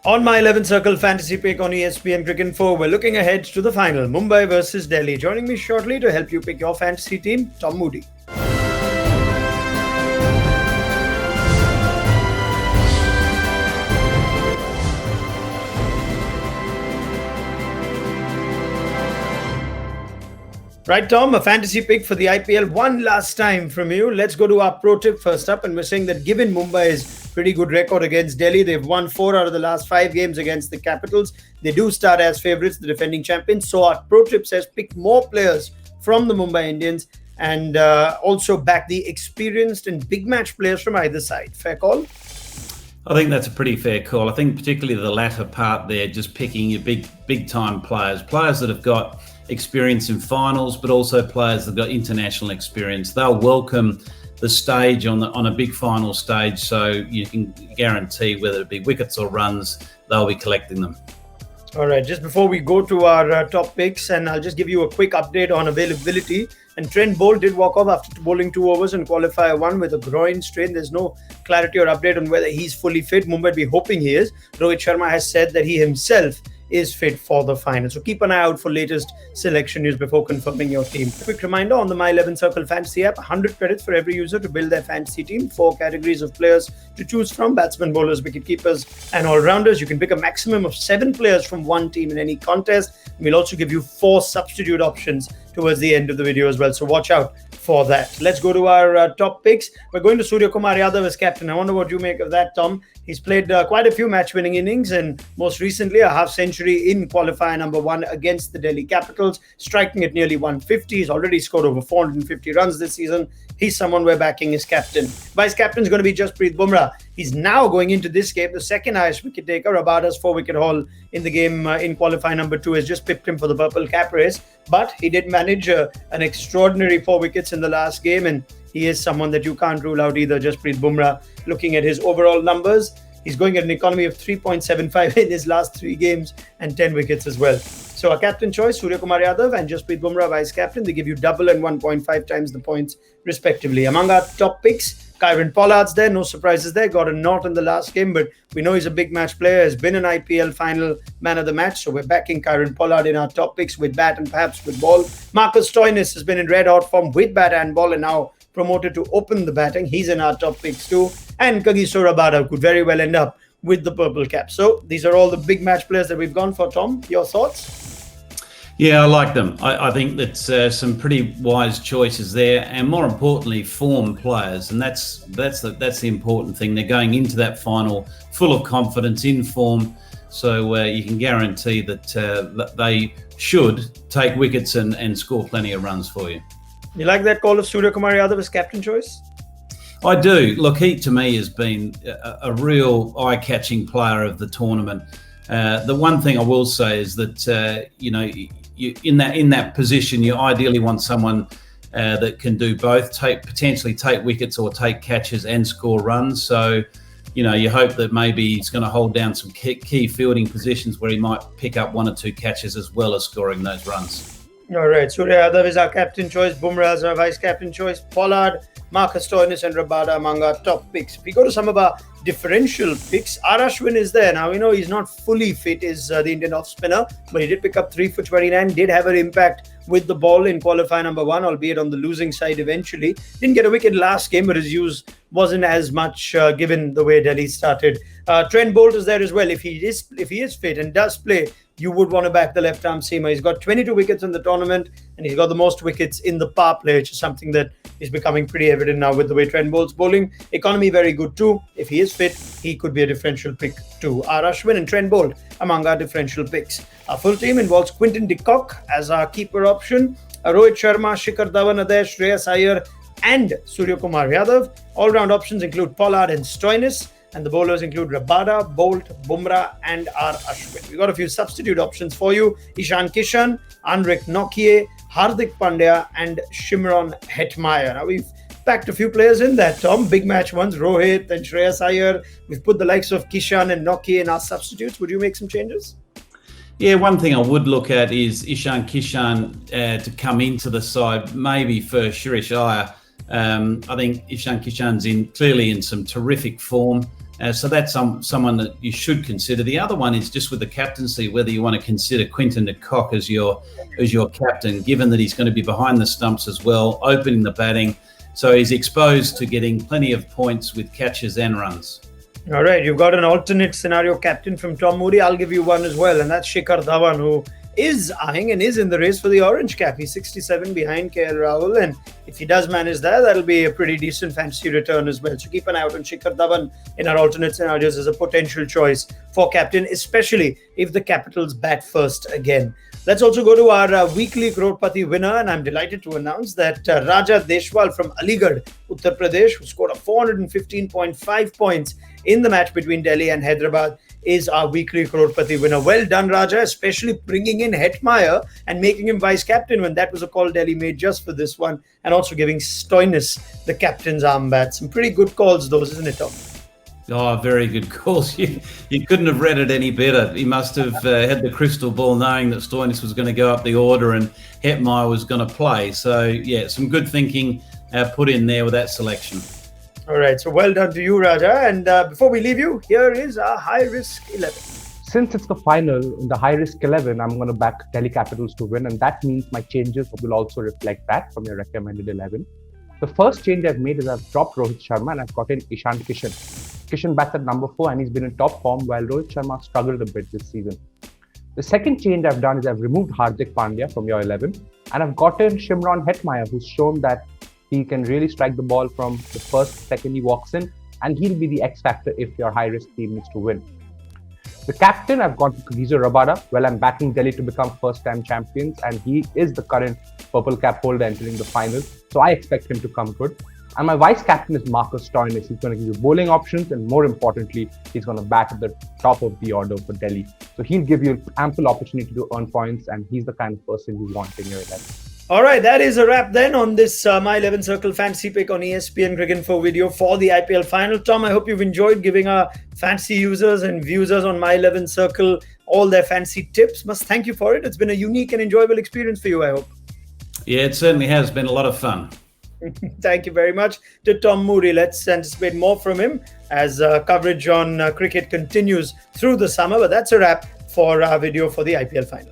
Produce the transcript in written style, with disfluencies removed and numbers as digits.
On my 11th Circle Fantasy Pick on ESPN Cricinfo, we're looking ahead to the final, Mumbai versus Delhi. Joining me shortly to help you pick your fantasy team, Tom Moody. Right, Tom, a fantasy pick for the IPL one last time from you. Let's go to our pro tip first up. And we're saying that given Mumbai's pretty good record against Delhi, they've won 4 out of the last 5 games against the Capitals. They do start as favourites, the defending champions. So our pro tip says pick more players from the Mumbai Indians and also back the experienced and big match players from either side. Fair call? I think that's a pretty fair call. I think particularly the latter part there, just picking your big time players that have got experience in finals, but also players that have got international experience. They'll welcome the stage on a big final stage, so you can guarantee whether it be wickets or runs, they'll be collecting them. All right, just before we go to our top picks, and I'll just give you a quick update on availability. And Trent Bolt did walk off after bowling 2 overs in qualifier 1 with a groin strain. There's no clarity or update on whether he's fully fit. Mumbai be hoping he is. Rohit Sharma has said that he himself is fit for the final. So keep an eye out for latest selection news before confirming your team. Quick reminder on the My 11 Circle Fantasy app, 100 credits for every user to build their fantasy team. 4 categories of players to choose from: batsmen, bowlers, wicket keepers, and all-rounders. You can pick a maximum of 7 players from one team in any contest. We'll also give you 4 substitute options towards the end of the video as well. So watch out for that. Let's go to our top picks. We're going to Suryakumar Yadav as captain. I wonder what you make of that, Tom. He's played quite a few match-winning innings and most recently a half-century in qualifier number 1 against the Delhi Capitals, striking at nearly 150. He's already scored over 450 runs this season. He's someone we're backing as captain. Vice captain is going to be Jasprit Bumrah. He's now going into this game the second highest wicket taker. Rabada's 4-wicket haul in the game in qualifier number 2 has just pipped him for the purple cap race, but he did manage an extraordinary 4 wickets in the last game, and he is someone that you can't rule out either, Jasprit Bumrah. Looking at his overall numbers, he's going at an economy of 3.75 in his last 3 games and 10 wickets as well. So our captain choice, Suryakumar Yadav and Jasprit Bumrah vice captain. They give you double and 1.5 times the points respectively. Among our top picks, Kieron Pollard's there, no surprises there. Got a knot in the last game, but we know he's a big match player. Has been an IPL final man of the match, so we're backing Kieron Pollard in our top picks with bat and perhaps with ball. Marcus Stoinis has been in red hot form with bat and ball and now promoted to open the batting. He's in our top picks too. And Kagiso Rabada could very well end up with the purple cap. So these are all the big match players that we've gone for. Tom, your thoughts? Yeah, I like them. I think that's some pretty wise choices there, and more importantly, form players, and that's the important thing. They're going into that final full of confidence, in form, so you can guarantee that they should take wickets and score plenty of runs for you. You like that call of Suryakumar Yadav as captain choice? I do. Look, he to me has been a real eye-catching player of the tournament. The one thing I will say is that you in that position, you ideally want someone that can do both, potentially take wickets or take catches and score runs. So, you hope that maybe he's going to hold down some key fielding positions where he might pick up 1 or 2 catches as well as scoring those runs. All right, Surya Yadav is our captain choice. Bumrah is our vice captain choice. Pollard, Marcus Stoinis and Rabada among our top picks. If we go to some of our differential picks, R. Ashwin is there. Now, we know he's not fully fit, is the Indian off-spinner, but he did pick up 3 for 29, did have an impact with the ball in qualifier number 1, albeit on the losing side eventually. Didn't get a wicket last game, but his use wasn't as much given the way Delhi started. Trent Bolt is there as well. If he is fit and does play, you would want to back the left-arm seamer. He's got 22 wickets in the tournament, and he's got the most wickets in the power play, which is something that is becoming pretty evident now with the way Trent Bolt's bowling. Economy very good too. If he is fit, he could be a differential pick too. R. Ashwin and Trent Bolt among our differential picks. Our full team involves Quinton de Kock as our keeper option, Rohit Sharma, Shikhar Dhawan, Adesh, Shreyas Iyer, and Suryakumar Yadav. All-round options include Pollard and Stoinis, and the bowlers include Rabada, Bolt, Bumrah, and R. Ashwin. We've got a few substitute options for you: Ishan Kishan, Anrich Nokia, Hardik Pandya, and Shimron Hetmeyer. Now, we've packed a few players in that, Tom. Big match ones, Rohit and Shreyas Iyer. We've put the likes of Kishan and Nokia in our substitutes. Would you make some changes? Yeah, one thing I would look at is Ishan Kishan to come into the side, maybe for Shreyas Iyer. I think Ishan Kishan's clearly in some terrific form. So that's someone that you should consider. The other one is just with the captaincy, whether you want to consider Quinton de Kock as your captain, given that he's going to be behind the stumps as well, opening the batting. So he's exposed to getting plenty of points with catches and runs. All right, you've got an alternate scenario captain from Tom Moody. I'll give you one as well, and that's Shikhar Dhawan, who is eyeing and is in the race for the orange cap. He's 67 behind KL Rahul, and if he does manage that, that'll be a pretty decent fantasy return as well. So keep an eye out on Shikhar Dhawan in our alternate scenarios as a potential choice for captain, especially if the Capitals bat first again. Let's also go to our weekly Crorepati winner, and I'm delighted to announce that Raja Deshwal from Aligarh, Uttar Pradesh, who scored a 415.5 points in the match between Delhi and Hyderabad, is our weekly Crorepati winner. Well done, Raja, especially bringing in Hetmeyer and making him vice captain when that was a call Delhi made just for this one, and also giving Stoinis the captain's armband. Some pretty good calls, those, isn't it, Tom? Oh, very good calls. You couldn't have read it any better. He must have had the crystal ball knowing that Stoinis was going to go up the order and Hetmeyer was going to play. So, yeah, some good thinking put in there with that selection. All right, so well done to you, Raja. And before we leave you, here is our high-risk 11. Since it's the final, in the high-risk 11, I'm going to back Delhi Capitals to win, and that means my changes will also reflect that from your recommended 11. The first change I've made is I've dropped Rohit Sharma and I've got in Ishan Kishan. Kishan bats at number 4 and he's been in top form while Rohit Sharma struggled a bit this season. The second change I've done is I've removed Hardik Pandya from your 11 and I've got in Shimron Hetmeyer, who's shown that he can really strike the ball from the first second he walks in, and he'll be the X factor if your high-risk team needs to win. The captain, I've gone to Kagiso Rabada. Well, I'm backing Delhi to become first-time champions, and he is the current purple cap holder entering the final, so I expect him to come good. And my vice captain is Marcus Stoinis. He's going to give you bowling options, and more importantly, he's going to bat at the top of the order for Delhi. So he'll give you ample opportunity to earn points, and he's the kind of person you want in your 11. All right, that is a wrap then on this My 11 Circle fantasy pick on ESPN Cricinfo video for the IPL final. Tom, I hope you've enjoyed giving our fantasy users and viewers on My 11 Circle all their fancy tips. Must thank you for it. It's been a unique and enjoyable experience for you, I hope. Yeah, it certainly has been a lot of fun. Thank you very much to Tom Moody. Let's anticipate more from him as coverage on cricket continues through the summer. But that's a wrap for our video for the IPL final.